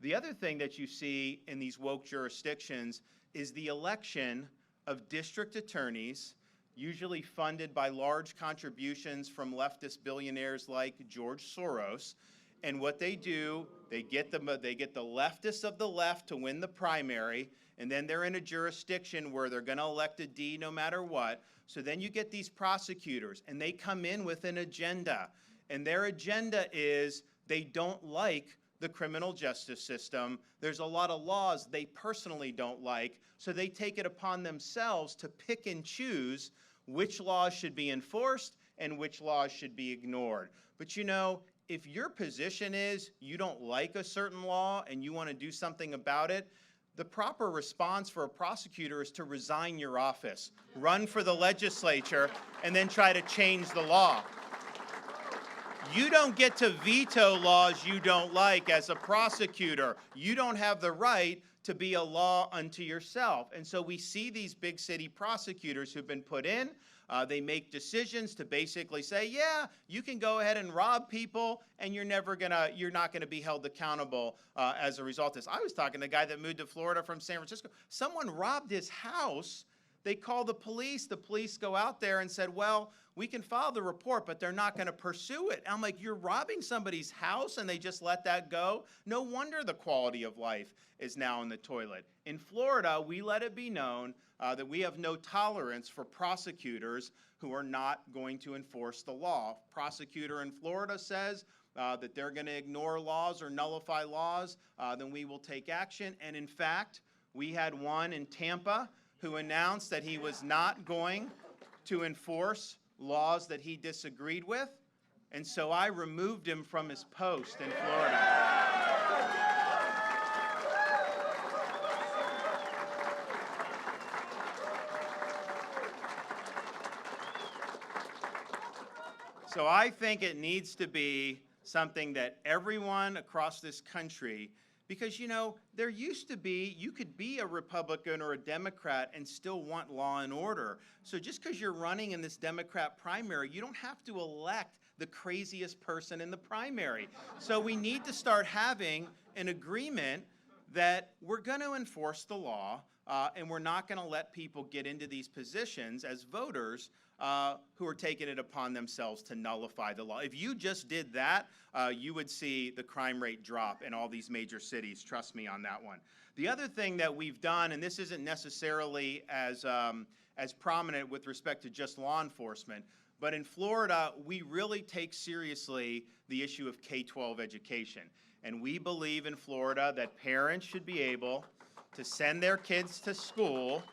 The other thing that you see in these woke jurisdictions is the election of district attorneys, usually funded by large contributions from leftist billionaires like George Soros. And what they do, they get the leftists of the left to win the primary, and then they're in a jurisdiction where they're going to elect a D no matter what. So then you get these prosecutors, and they come in with an agenda. And their agenda is they don't like the criminal justice system. There's a lot of laws they personally don't like, so they take it upon themselves to pick and choose which laws should be enforced and which laws should be ignored. But you know, if your position is you don't like a certain law and you want to do something about it, the proper response for a prosecutor is to resign your office, run for the legislature, and then try to change the law. You don't get to veto laws you don't like as a prosecutor. You don't have the right to be a law unto yourself. And so we see these big city prosecutors who've been put in. They make decisions to basically say, yeah, you can go ahead and rob people, and you're not gonna be held accountable as a result of this. I was talking to a guy that moved to Florida from San Francisco. Someone robbed his house. They called the police. The police go out there and said, well, we can file the report, but they're not going to pursue it. I'm like, you're robbing somebody's house and they just let that go? No wonder the quality of life is now in the toilet. In Florida, we let it be known that we have no tolerance for prosecutors who are not going to enforce the law. Prosecutor in Florida says that they're going to ignore laws or nullify laws, then we will take action. And in fact, we had one in Tampa who announced that he was not going to enforce laws that he disagreed with, and so I removed him from his post in Florida. So I think it needs to be something that everyone across this country, because, you know, there used to be, you could be a Republican or a Democrat and still want law and order. So just because you're running in this Democrat primary, you don't have to elect the craziest person in the primary. So we need to start having an agreement that we're going to enforce the law, and we're not going to let people get into these positions as voters who are taking it upon themselves to nullify the law. If you just did that, you would see the crime rate drop in all these major cities. Trust me on that one. The other thing that we've done, and this isn't necessarily as prominent with respect to just law enforcement, but in Florida, we really take seriously the issue of K-12 education. And we believe in Florida that parents should be able to send their kids to school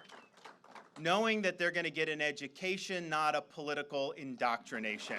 knowing that they're going to get an education, not a political indoctrination.